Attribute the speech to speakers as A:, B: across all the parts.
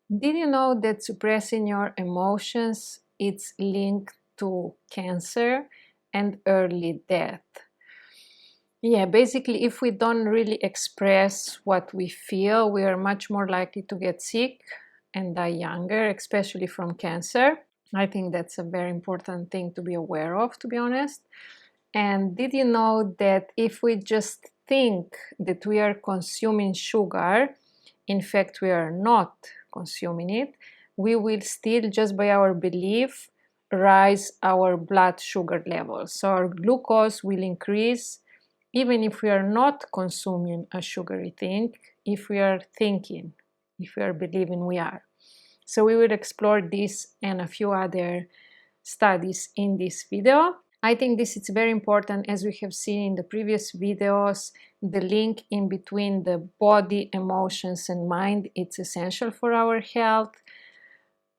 A: Did you know that suppressing your emotions is linked to cancer and early death? Yeah, basically, if we don't really express what we feel, we are much more likely to get sick and die younger, especially from cancer. I think that's a very important thing to be aware of, to be honest. And did you know that if we just think that we are consuming sugar, in fact, we are not consuming it, we will still, just by our belief, rise our blood sugar levels. So our glucose will increase even if we are not consuming a sugary thing, if we are thinking, if we are believing we are. So we will explore this and a few other studies in this video. I think this is very important, as we have seen in the previous videos. The link in between the body, emotions, and mind, it's essential for our health.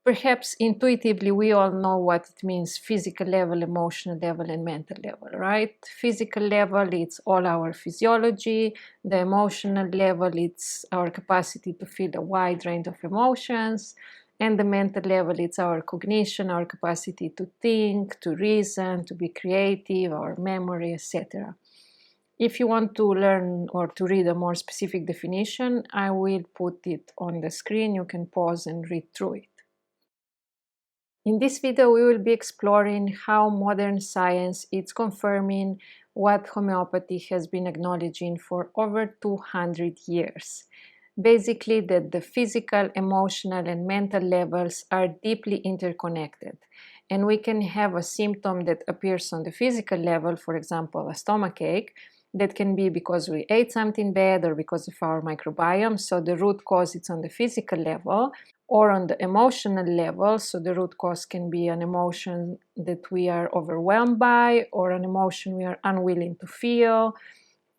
A: Perhaps intuitively we all know what it means: physical level, emotional level, and mental level, right? Physical level, it's all our physiology. The emotional level, it's our capacity to feel a wide range of emotions. And the mental level, it's our cognition, our capacity to think, to reason, to be creative, our memory, etc. If you want to learn or to read a more specific definition, I will put it on the screen. You can pause and read through it. In this video, we will be exploring how modern science is confirming what homeopathy has been acknowledging for over 200 years. Basically, that the physical, emotional, and mental levels are deeply interconnected. And we can have a symptom that appears on the physical level, for example, a stomachache, that can be because we ate something bad or because of our microbiome. So the root cause is on the physical level, or on the emotional level. So the root cause can be an emotion that we are overwhelmed by, or an emotion we are unwilling to feel,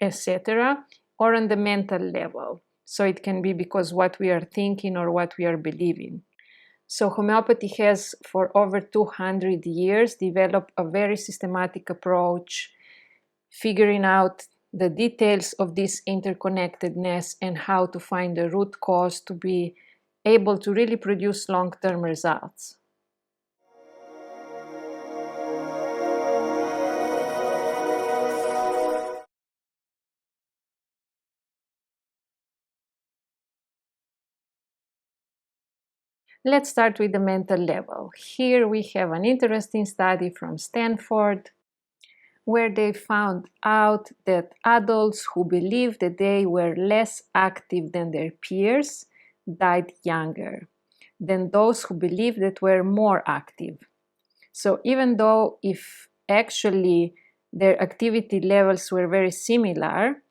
A: etc. Or on the mental level. So it can be because what we are thinking or what we are believing. So homeopathy has, for over 200 years, developed a very systematic approach, figuring out the details of this interconnectedness and how to find the root cause to be able to really produce long-term results. Let's start with the mental level. Here we have an interesting study from Stanford, where they found out that adults who believed that they were less active than their peers died younger than those who believed that were more active. So even though if actually their activity levels were very similar,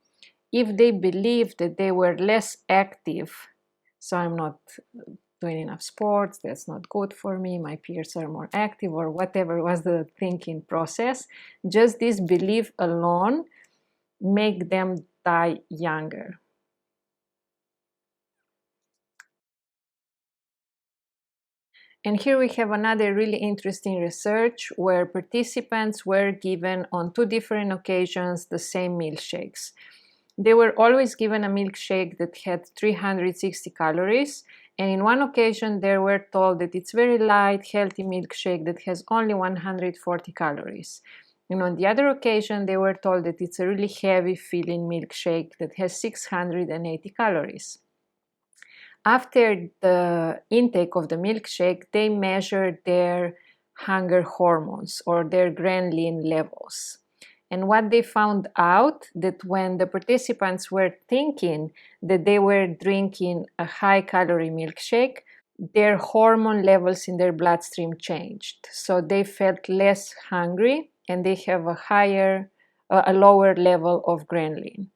A: if they believed that they were less active, so I'm not doing enough sports, that's not good for me, my peers are more active, or whatever was the thinking process, just this belief alone make them die younger. And here we have another really interesting research where participants were given on 2 different occasions the same milkshakes. They were always given a milkshake that had 360 calories, and in one occasion they were told that it's very light, healthy milkshake that has only 140 calories. And on the other occasion they were told that it's a really heavy filling milkshake that has 680 calories. After the intake of the milkshake, they measured their hunger hormones or their ghrelin levels. And what they found out, that when the participants were thinking that they were drinking a high-calorie milkshake, their hormone levels in their bloodstream changed. So they felt less hungry and they have a lower level of ghrelin.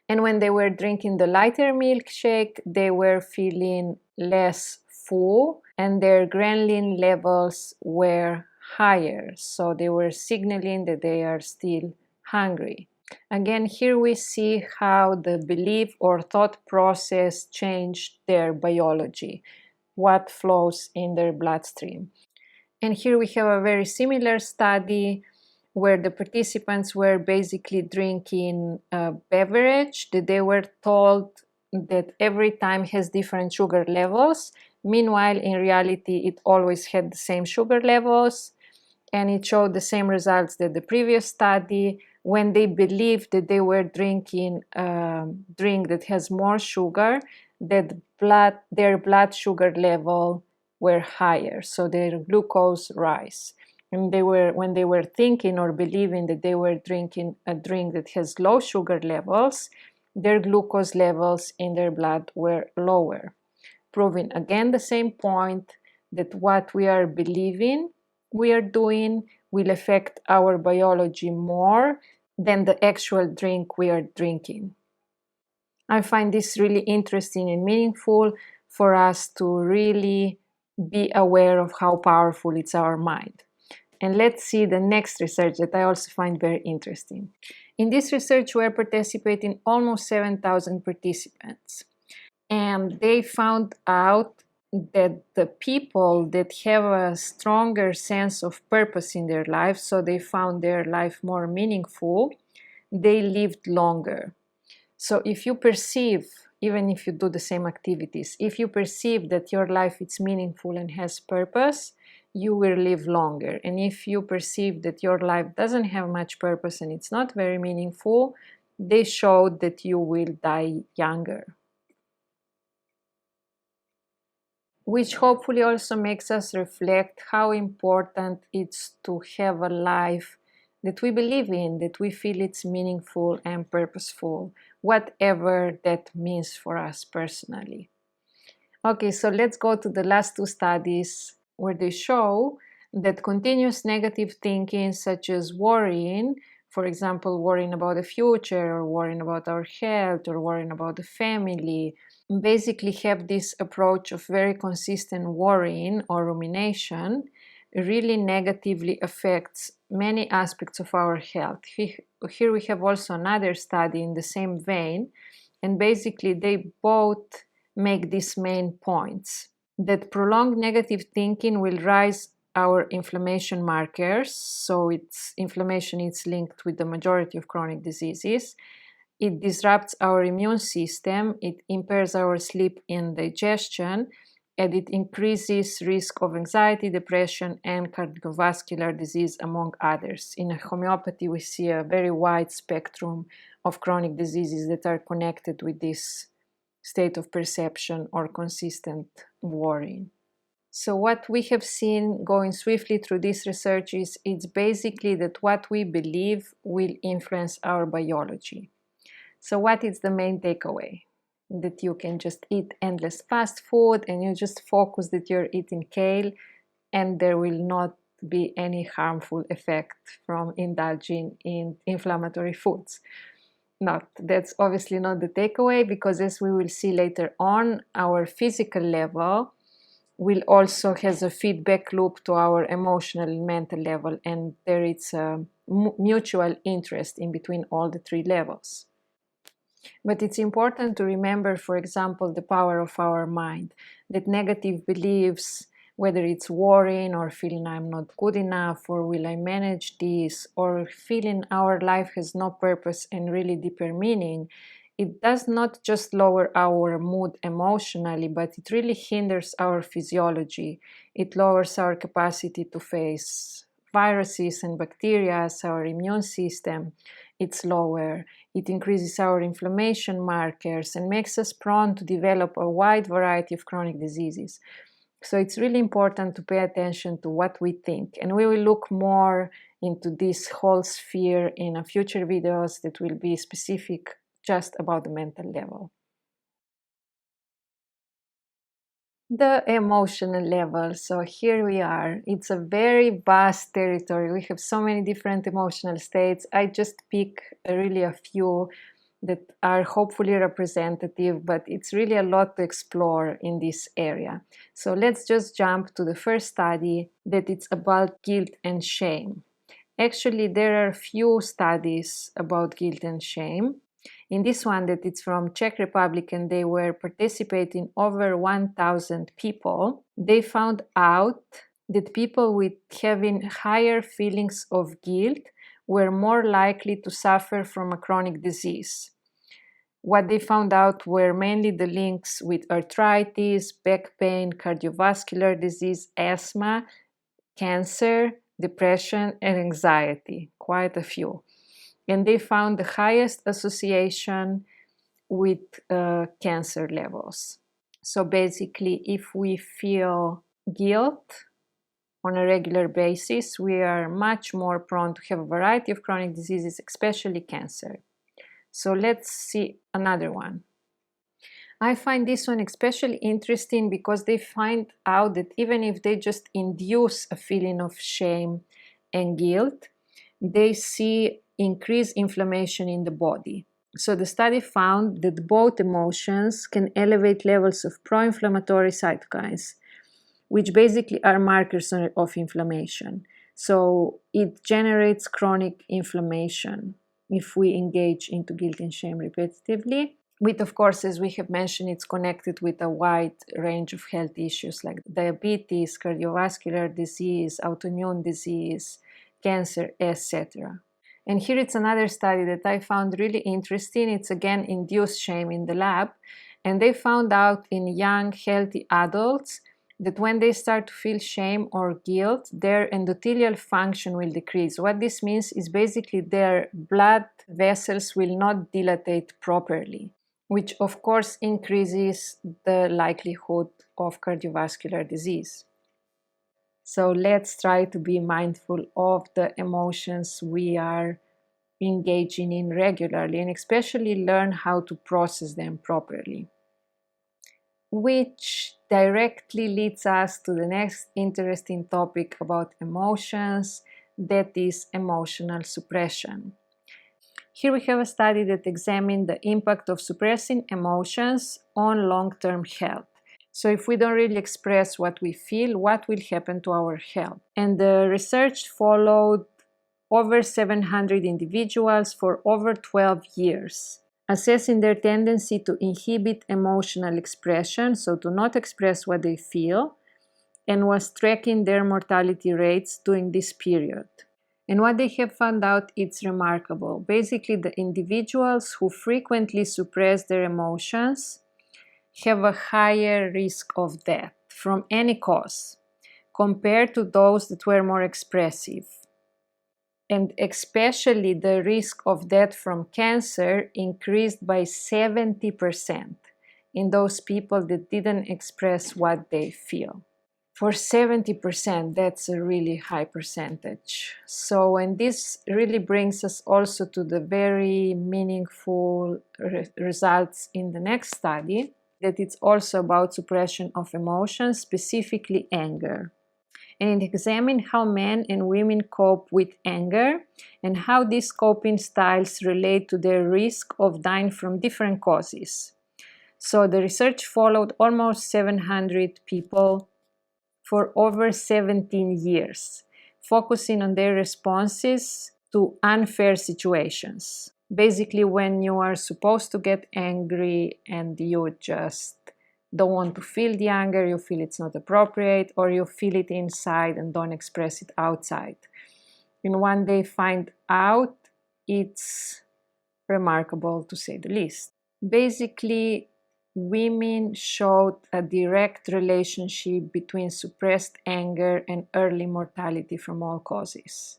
A: And when they were drinking the lighter milkshake, they were feeling less full and their ghrelin levels were higher. So they were signaling that they are still hungry. Again, here we see how the belief or thought process changed their biology, what flows in their bloodstream. And here we have a very similar study where the participants were basically drinking a beverage that they were told that every time has different sugar levels, Meanwhile, in reality, it always had the same sugar levels, and it showed the same results that the previous study. When they believed that they were drinking a drink that has more sugar, that their blood sugar level were higher, so their glucose rise. And when they were thinking or believing that they were drinking a drink that has low sugar levels, their glucose levels in their blood were lower, proving again the same point that what we are believing we are doing will affect our biology more than the actual drink we are drinking. I find this really interesting and meaningful for us to really be aware of how powerful it's our mind. And let's see the next research that I also find very interesting. In this research, were participating almost 7,000 participants. And they found out that the people that have a stronger sense of purpose in their life, so they found their life more meaningful, they lived longer. So if you perceive, even if you do the same activities, if you perceive that your life is meaningful and has purpose, you will live longer. And if you perceive that your life doesn't have much purpose and it's not very meaningful, they showed that you will die younger. Which hopefully also makes us reflect how important it's to have a life that we believe in, that we feel it's meaningful and purposeful, whatever that means for us personally. Okay, so let's go to the last two studies where they show that continuous negative thinking, such as worrying, for example, worrying about the future or worrying about our health or worrying about the family, basically have this approach of very consistent worrying or rumination really negatively affects many aspects of our health. Here we have also another study in the same vein, and basically they both make these main points: that prolonged negative thinking will raise our inflammation markers, so inflammation is linked with the majority of chronic diseases. It disrupts our immune system, it impairs our sleep and digestion, and it increases risk of anxiety, depression, and cardiovascular disease, among others. In homeopathy, we see a very wide spectrum of chronic diseases that are connected with this state of perception or consistent worrying. So what we have seen going swiftly through this research is it's basically that what we believe will influence our biology. So what is the main takeaway? That you can just eat endless fast food and you just focus that you're eating kale and there will not be any harmful effect from indulging in inflammatory foods. That's obviously not the takeaway, because as we will see later on, our physical level will also has a feedback loop to our emotional and mental level, and there is a mutual interest in between all the three levels. But it's important to remember, for example, the power of our mind, that negative beliefs, whether it's worrying or feeling I'm not good enough or will I manage this, or feeling our life has no purpose and really deeper meaning, it does not just lower our mood emotionally, but it really hinders our physiology. It lowers our capacity to face viruses and bacteria, our immune system. It's lower. It increases our inflammation markers and makes us prone to develop a wide variety of chronic diseases. So it's really important to pay attention to what we think. And we will look more into this whole sphere in a future videos that will be specific just about the mental level. The emotional level. So here we are. It's a very vast territory. We have so many different emotional states. I just pick really a few that are hopefully representative, but it's really a lot to explore in this area. So let's just jump to the first study, that it's about guilt and shame. Actually, there are few studies about guilt and shame. In this one, that it's from Czech Republic, and they were participating over 1,000 people, they found out that people with having higher feelings of guilt were more likely to suffer from a chronic disease. What they found out were mainly the links with arthritis, back pain, cardiovascular disease, asthma, cancer, depression, and anxiety, quite a few. And they found the highest association with cancer levels. So basically, if we feel guilt on a regular basis, we are much more prone to have a variety of chronic diseases, especially cancer. So let's see another one. I find this one especially interesting because they find out that even if they just induce a feeling of shame and guilt, they see increased inflammation in the body. So the study found that both emotions can elevate levels of pro-inflammatory cytokines, which basically are markers of inflammation. So it generates chronic inflammation if we engage into guilt and shame repetitively. With, of course, as we have mentioned, it's connected with a wide range of health issues like diabetes, cardiovascular disease, autoimmune disease, cancer, etc. And here it's another study that I found really interesting. It's again induced shame in the lab. And they found out in young, healthy adults that when they start to feel shame or guilt, their endothelial function will decrease. What this means is basically their blood vessels will not dilatate properly, which of course increases the likelihood of cardiovascular disease. So let's try to be mindful of the emotions we are engaging in regularly and especially learn how to process them properly. Which directly leads us to the next interesting topic about emotions, that is emotional suppression. Here we have a study that examined the impact of suppressing emotions on long-term health. So if we don't really express what we feel, what will happen to our health? And the research followed over 700 individuals for over 12 years, assessing their tendency to inhibit emotional expression, so to not express what they feel, and was tracking their mortality rates during this period. And what they have found out, it's remarkable. Basically, the individuals who frequently suppress their emotions have a higher risk of death from any cause compared to those that were more expressive. And especially the risk of death from cancer increased by 70% in those people that didn't express what they feel. For 70%, that's a really high percentage. So, and this really brings us also to the very meaningful results in the next study, that it's also about suppression of emotions, specifically anger. And it examined how men and women cope with anger and how these coping styles relate to their risk of dying from different causes. So the research followed almost 700 people for over 17 years, focusing on their responses to unfair situations. Basically, when you are supposed to get angry and you just don't want to feel the anger, you feel it's not appropriate, or you feel it inside and don't express it outside. And when they find out, it's remarkable to say the least. Basically, women showed a direct relationship between suppressed anger and early mortality from all causes,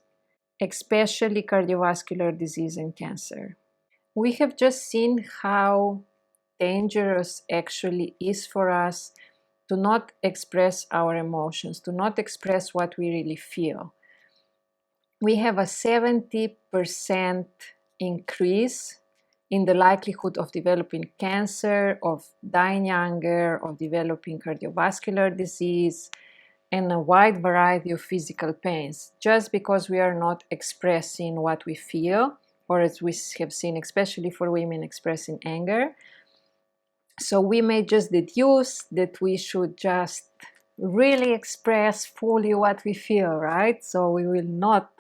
A: especially cardiovascular disease and cancer. We have just seen how dangerous actually is for us to not express our emotions, to not express what we really feel. We have a 70% increase in the likelihood of developing cancer, of dying younger, of developing cardiovascular disease, and a wide variety of physical pains, just because we are not expressing what we feel, or as we have seen, especially for women, expressing anger. So we may just deduce that we should just really express fully what we feel, right? So we will not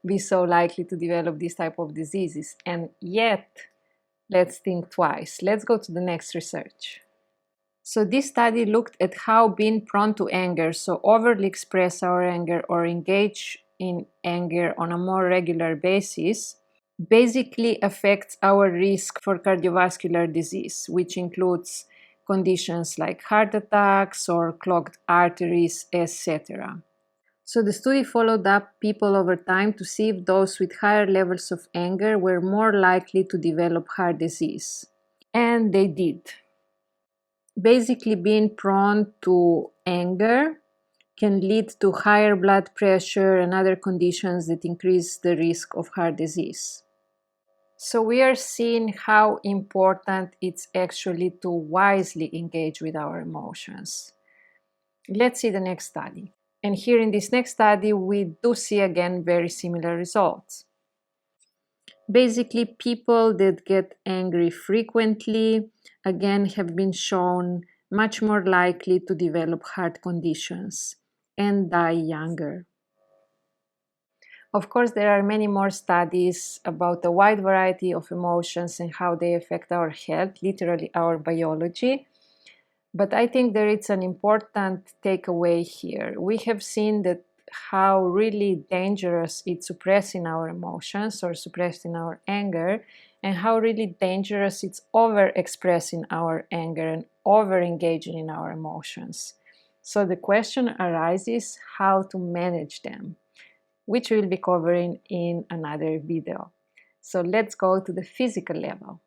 A: be so likely to develop this type of diseases. And yet, let's think twice. Let's go to the next research. So this study looked at how being prone to anger, so overly express our anger or engage in anger on a more regular basis, basically affects our risk for cardiovascular disease, which includes conditions like heart attacks or clogged arteries, etc. So the study followed up people over time to see if those with higher levels of anger were more likely to develop heart disease. And they did. Basically, being prone to anger can lead to higher blood pressure and other conditions that increase the risk of heart disease. So we are seeing how important it's actually to wisely engage with our emotions. Let's see the next study. And here in this next study, we do see again very similar results. Basically, people that get angry frequently, again, have been shown much more likely to develop heart conditions and die younger. Of course, there are many more studies about a wide variety of emotions and how they affect our health, literally our biology. But I think there is an important takeaway here. We have seen that how really dangerous it's suppressing our emotions or suppressing our anger, and how really dangerous it's over-expressing our anger and over-engaging in our emotions. So the question arises how to manage them, which we'll be covering in another video. So let's go to the physical level.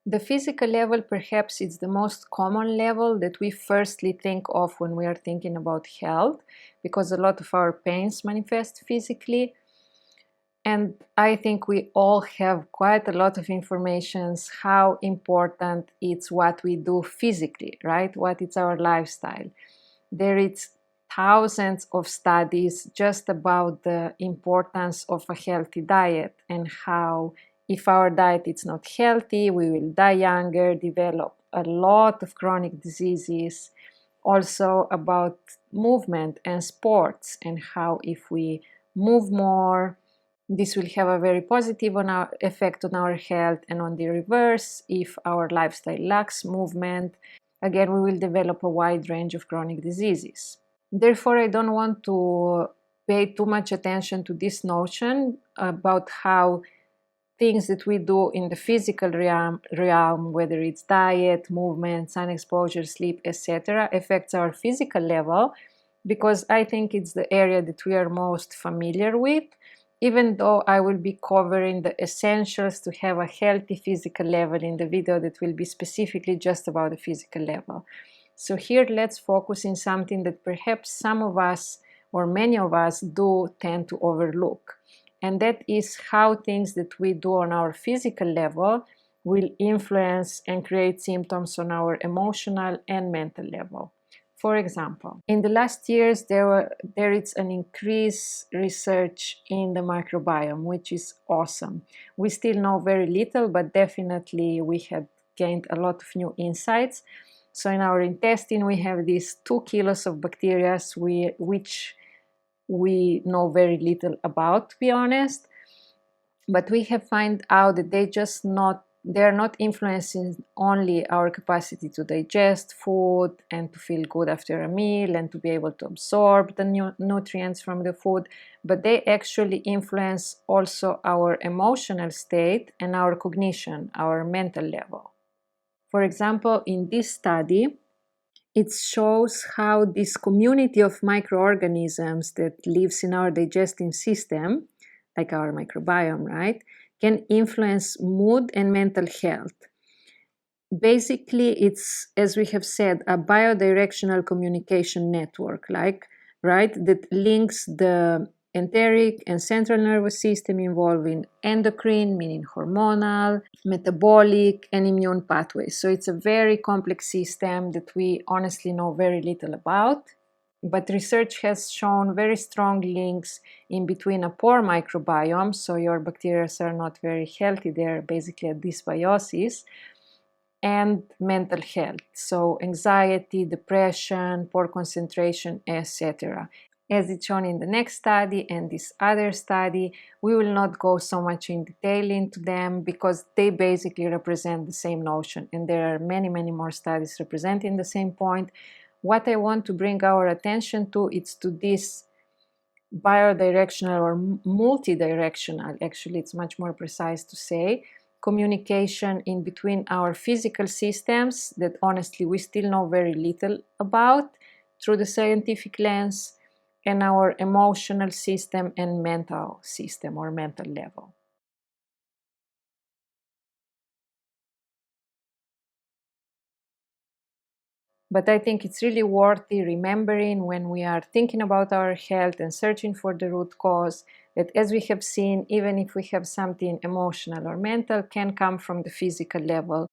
A: The physical level perhaps is the most common level that we firstly think of when we are thinking about health, because a lot of our pains manifest physically. And I think we all have quite a lot of information how important it's what we do physically, right? What is our lifestyle. There is thousands of studies just about the importance of a healthy diet and how if our diet is not healthy, we will die younger, develop a lot of chronic diseases. Also about movement and sports and how if we move more, this will have a very positive effect on our health, and on the reverse, if our lifestyle lacks movement, again, we will develop a wide range of chronic diseases. Therefore, I don't want to pay too much attention to this notion about how things that we do in the physical realm, whether it's diet, movement, sun exposure, sleep, etc., affects our physical level, because I think it's the area that we are most familiar with, even though I will be covering the essentials to have a healthy physical level in the video that will be specifically just about the physical level. So here let's focus in something that perhaps some of us or many of us do tend to overlook. And that is how things that we do on our physical level will influence and create symptoms on our emotional and mental level. For example, in the last years, there is an increased research in the microbiome, which is awesome. We still know very little, but definitely we have gained a lot of new insights. So in our intestine, we have these 2 kilos of bacteria, which we know very little about, to be honest. But we have found out that they're not influencing only our capacity to digest food and to feel good after a meal and to be able to absorb the nutrients from the food, but they actually influence also our emotional state and our cognition, our mental level. For example, in this study, it shows how this community of microorganisms that lives in our digestive system, like our microbiome, right, can influence mood and mental health. Basically, it's, as we have said, a biodirectional communication network, right, that links the enteric and central nervous system involving endocrine, meaning hormonal, metabolic, and immune pathways. So it's a very complex system that we honestly know very little about. But research has shown very strong links in between a poor microbiome, so your bacteria are not very healthy, they're basically a dysbiosis, and mental health, so anxiety, depression, poor concentration, etc. As it's shown in the next study and this other study, we will not go so much in detail into them because they basically represent the same notion, and there are many, many more studies representing the same point. What I want to bring our attention to is to this bidirectional or multidirectional, actually it's much more precise to say, communication in between our physical systems that honestly we still know very little about through the scientific lens, and our emotional system and mental system or mental level. But I think it's really worthy remembering when we are thinking about our health and searching for the root cause that, as we have seen, even if we have something emotional or mental, can come from the physical level.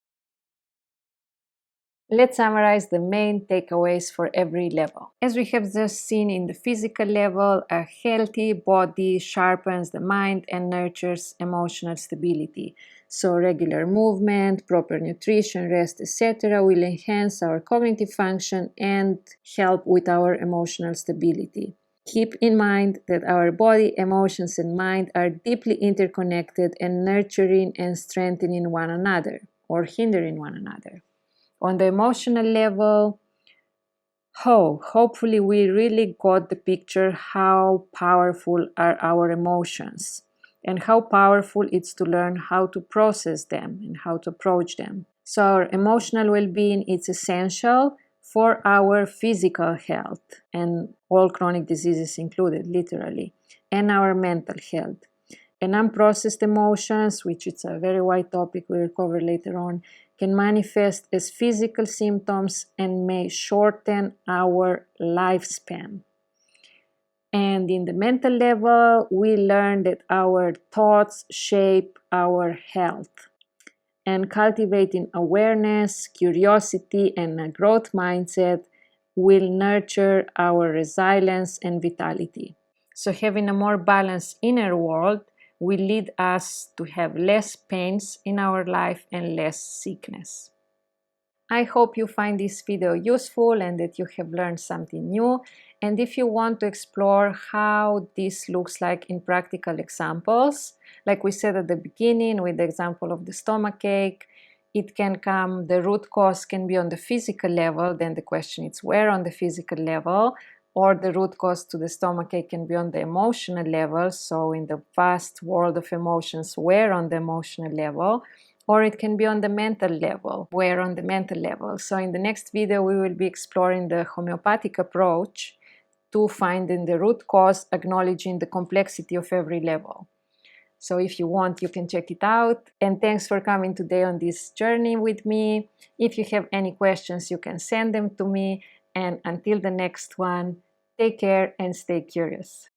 A: Let's summarize the main takeaways for every level. As we have just seen in the physical level, a healthy body sharpens the mind and nurtures emotional stability. So regular movement, proper nutrition, rest, etc. will enhance our cognitive function and help with our emotional stability. Keep in mind that our body, emotions, and mind are deeply interconnected and nurturing and strengthening one another or hindering one another. On the emotional level, hopefully we really got the picture how powerful are our emotions and how powerful it's to learn how to process them and how to approach them. So our emotional well-being is essential for our physical health and all chronic diseases included, literally, and our mental health. And unprocessed emotions, which is a very wide topic we will cover later on, can manifest as physical symptoms and may shorten our lifespan. And in the mental level, we learn that our thoughts shape our health. And cultivating awareness, curiosity, and a growth mindset will nurture our resilience and vitality. So, having a more balanced inner world will lead us to have less pains in our life and less sickness. I hope you find this video useful and that you have learned something new. And if you want to explore how this looks like in practical examples, like we said at the beginning with the example of the stomachache, the root cause can be on the physical level, then the question is where on the physical level, or the root cause to the stomachache can be on the emotional level, so in the vast world of emotions, where on the emotional level, or it can be on the mental level, where on the mental level. So in the next video, we will be exploring the homeopathic approach to finding the root cause, acknowledging the complexity of every level. So if you want, you can check it out. And thanks for coming today on this journey with me. If you have any questions, you can send them to me. And until the next one, take care and stay curious.